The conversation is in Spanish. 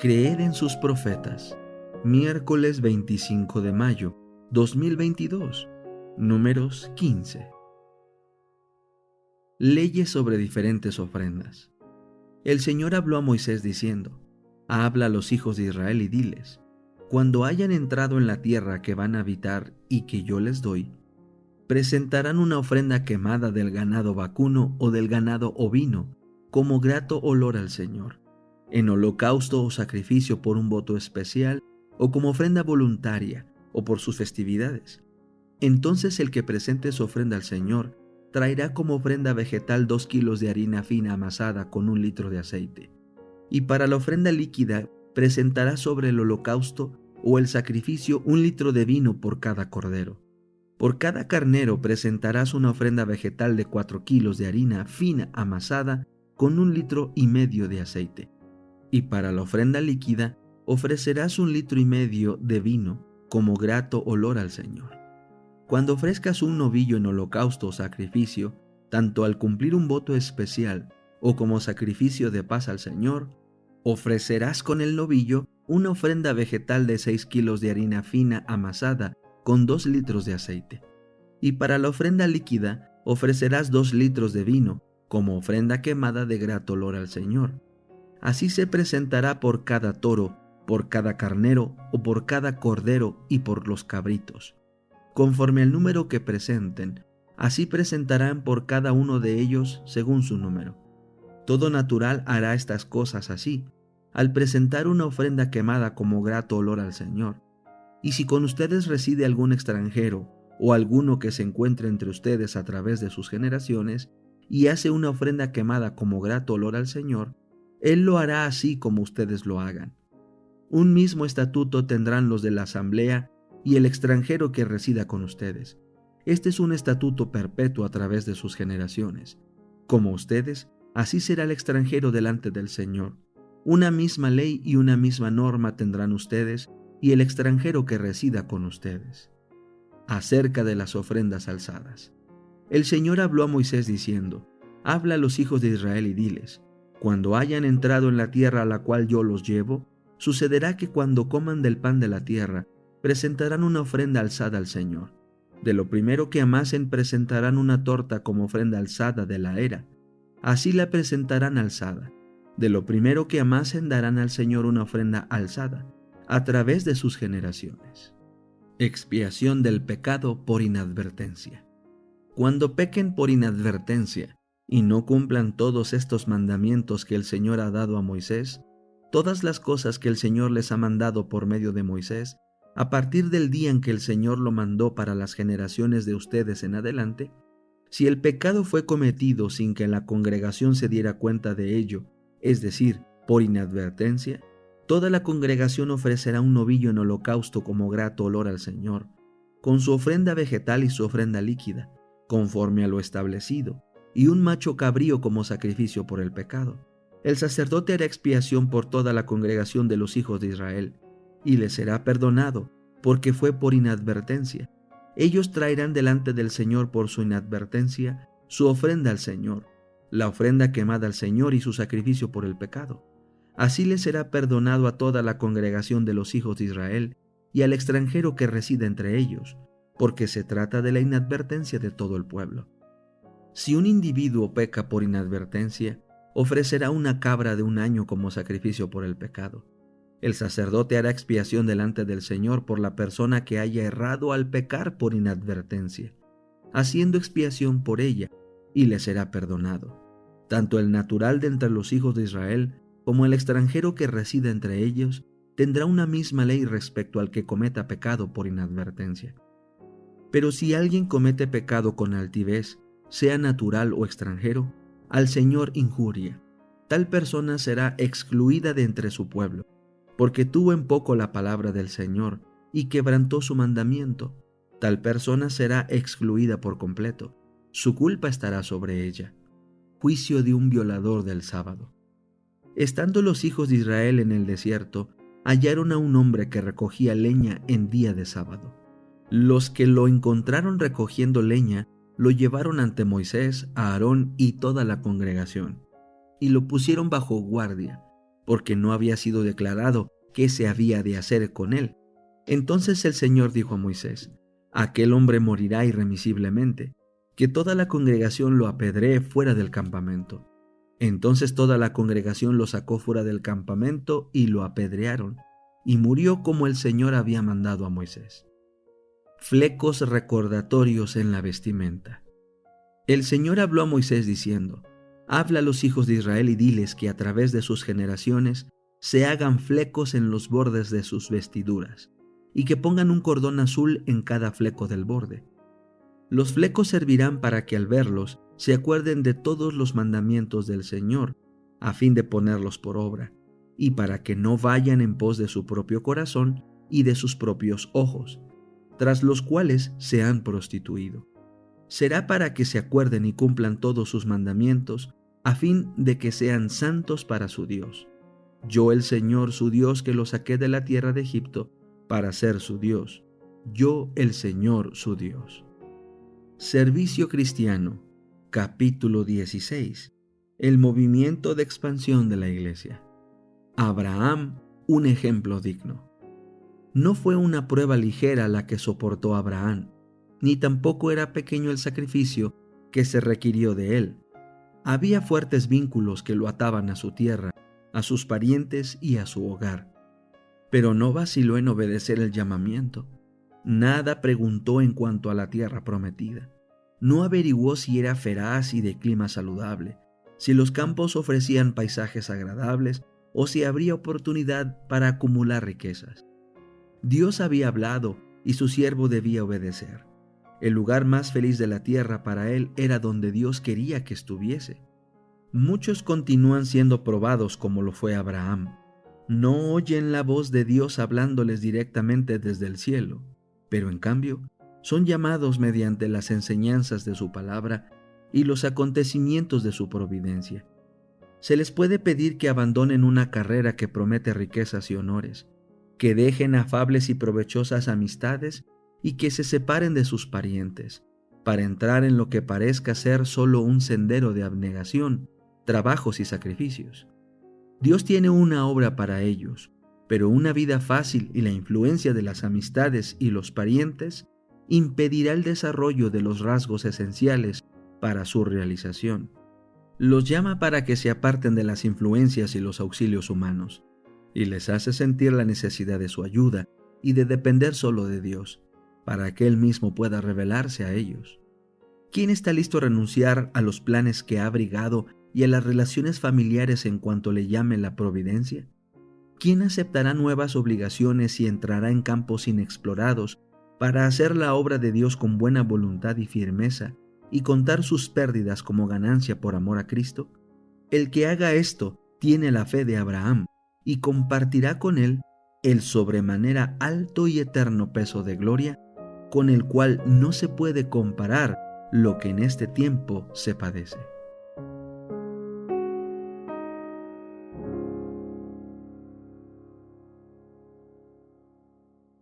Creed en sus profetas. Miércoles 25 de mayo 2022. Números 15. Leyes sobre diferentes ofrendas. El Señor habló a Moisés diciendo: Habla a los hijos de Israel y diles: Cuando hayan entrado en la tierra que van a habitar y que yo les doy, presentarán una ofrenda quemada del ganado vacuno o del ganado ovino, como grato olor al Señor, en holocausto o sacrificio por un voto especial, o como ofrenda voluntaria, o por sus festividades. Entonces el que presente su ofrenda al Señor traerá como ofrenda vegetal 2 kilos de harina fina amasada con 1 litro de aceite. Y para la ofrenda líquida presentará sobre el holocausto o el sacrificio 1 litro de vino por cada cordero. Por cada carnero presentarás una ofrenda vegetal de 4 kilos de harina fina amasada con 1,5 litros de aceite. Y para la ofrenda líquida ofrecerás 1,5 litros de vino como grato olor al Señor. Cuando ofrezcas un novillo en holocausto o sacrificio, tanto al cumplir un voto especial o como sacrificio de paz al Señor, ofrecerás con el novillo una ofrenda vegetal de 6 kilos de harina fina amasada con 2 litros de aceite. Y para la ofrenda líquida ofrecerás 2 litros de vino como ofrenda quemada de grato olor al Señor. Así se presentará por cada toro, por cada carnero o por cada cordero y por los cabritos. Conforme al número que presenten, así presentarán por cada uno de ellos según su número. Todo natural hará estas cosas así, al presentar una ofrenda quemada como grato olor al Señor. Y si con ustedes reside algún extranjero o alguno que se encuentre entre ustedes a través de sus generaciones y hace una ofrenda quemada como grato olor al Señor, Él lo hará así como ustedes lo hagan. Un mismo estatuto tendrán los de la asamblea y el extranjero que resida con ustedes. Este es un estatuto perpetuo a través de sus generaciones. Como ustedes, así será el extranjero delante del Señor. Una misma ley y una misma norma tendrán ustedes y el extranjero que resida con ustedes. Acerca de las ofrendas alzadas. El Señor habló a Moisés diciendo: Habla a los hijos de Israel y diles: Cuando hayan entrado en la tierra a la cual yo los llevo, sucederá que cuando coman del pan de la tierra, presentarán una ofrenda alzada al Señor. De lo primero que amasen presentarán una torta como ofrenda alzada de la era. Así la presentarán alzada. De lo primero que amasen darán al Señor una ofrenda alzada, a través de sus generaciones. Expiación del pecado por inadvertencia. Cuando pequen por inadvertencia y no cumplan todos estos mandamientos que el Señor ha dado a Moisés, todas las cosas que el Señor les ha mandado por medio de Moisés, a partir del día en que el Señor lo mandó para las generaciones de ustedes en adelante, si el pecado fue cometido sin que la congregación se diera cuenta de ello, es decir, por inadvertencia, toda la congregación ofrecerá un novillo en holocausto como grato olor al Señor, con su ofrenda vegetal y su ofrenda líquida, conforme a lo establecido, y un macho cabrío como sacrificio por el pecado. El sacerdote hará expiación por toda la congregación de los hijos de Israel, y les será perdonado, porque fue por inadvertencia. Ellos traerán delante del Señor por su inadvertencia su ofrenda al Señor, la ofrenda quemada al Señor y su sacrificio por el pecado. Así les será perdonado a toda la congregación de los hijos de Israel y al extranjero que reside entre ellos, porque se trata de la inadvertencia de todo el pueblo. Si un individuo peca por inadvertencia, ofrecerá una cabra de 1 año como sacrificio por el pecado. El sacerdote hará expiación delante del Señor por la persona que haya errado al pecar por inadvertencia, haciendo expiación por ella, y le será perdonado. Tanto el natural de entre los hijos de Israel como el extranjero que reside entre ellos tendrá una misma ley respecto al que cometa pecado por inadvertencia. Pero si alguien comete pecado con altivez, sea natural o extranjero, al Señor injuria, tal persona será excluida de entre su pueblo, porque tuvo en poco la palabra del Señor y quebrantó su mandamiento. Tal persona será excluida por completo. Su culpa estará sobre ella. Juicio de un violador del sábado. Estando los hijos de Israel en el desierto, hallaron a un hombre que recogía leña en día de sábado. Los que lo encontraron recogiendo leña lo llevaron ante Moisés, a Aarón y toda la congregación, y lo pusieron bajo guardia, porque no había sido declarado qué se había de hacer con él. Entonces el Señor dijo a Moisés: aquel hombre morirá irremisiblemente, que toda la congregación lo apedree fuera del campamento. Entonces toda la congregación lo sacó fuera del campamento y lo apedrearon, y murió como el Señor había mandado a Moisés. Flecos recordatorios en la vestimenta. El Señor habló a Moisés diciendo: habla a los hijos de Israel y diles que a través de sus generaciones se hagan flecos en los bordes de sus vestiduras, y que pongan un cordón azul en cada fleco del borde. Los flecos servirán para que al verlos se acuerden de todos los mandamientos del Señor, a fin de ponerlos por obra, y para que no vayan en pos de su propio corazón y de sus propios ojos, tras los cuales se han prostituido. Será para que se acuerden y cumplan todos sus mandamientos, a fin de que sean santos para su Dios. Yo, el Señor su Dios, que los saqué de la tierra de Egipto para ser su Dios. Yo, el Señor su Dios. Servicio cristiano, capítulo 16. El movimiento de expansión de la Iglesia. Abraham, un ejemplo digno. No fue una prueba ligera la que soportó Abraham, ni tampoco era pequeño el sacrificio que se requirió de él. Había fuertes vínculos que lo ataban a su tierra, a sus parientes y a su hogar. Pero no vaciló en obedecer el llamamiento. Nada preguntó en cuanto a la tierra prometida. No averiguó si era feraz y de clima saludable, si los campos ofrecían paisajes agradables o si habría oportunidad para acumular riquezas. Dios había hablado y su siervo debía obedecer. El lugar más feliz de la tierra para él era donde Dios quería que estuviese. Muchos continúan siendo probados como lo fue Abraham. No oyen la voz de Dios hablándoles directamente desde el cielo, pero en cambio son llamados mediante las enseñanzas de su palabra y los acontecimientos de su providencia. Se les puede pedir que abandonen una carrera que promete riquezas y honores, que dejen afables y provechosas amistades y que se separen de sus parientes, para entrar en lo que parezca ser solo un sendero de abnegación, trabajos y sacrificios. Dios tiene una obra para ellos, pero una vida fácil y la influencia de las amistades y los parientes impedirá el desarrollo de los rasgos esenciales para su realización. Los llama para que se aparten de las influencias y los auxilios humanos, y les hace sentir la necesidad de su ayuda y de depender solo de Dios, para que Él mismo pueda revelarse a ellos. ¿Quién está listo a renunciar a los planes que ha abrigado y a las relaciones familiares en cuanto le llame la providencia? ¿Quién aceptará nuevas obligaciones y entrará en campos inexplorados para hacer la obra de Dios con buena voluntad y firmeza y contar sus pérdidas como ganancia por amor a Cristo? El que haga esto tiene la fe de Abraham y compartirá con él el sobremanera alto y eterno peso de gloria, con el cual no se puede comparar lo que en este tiempo se padece.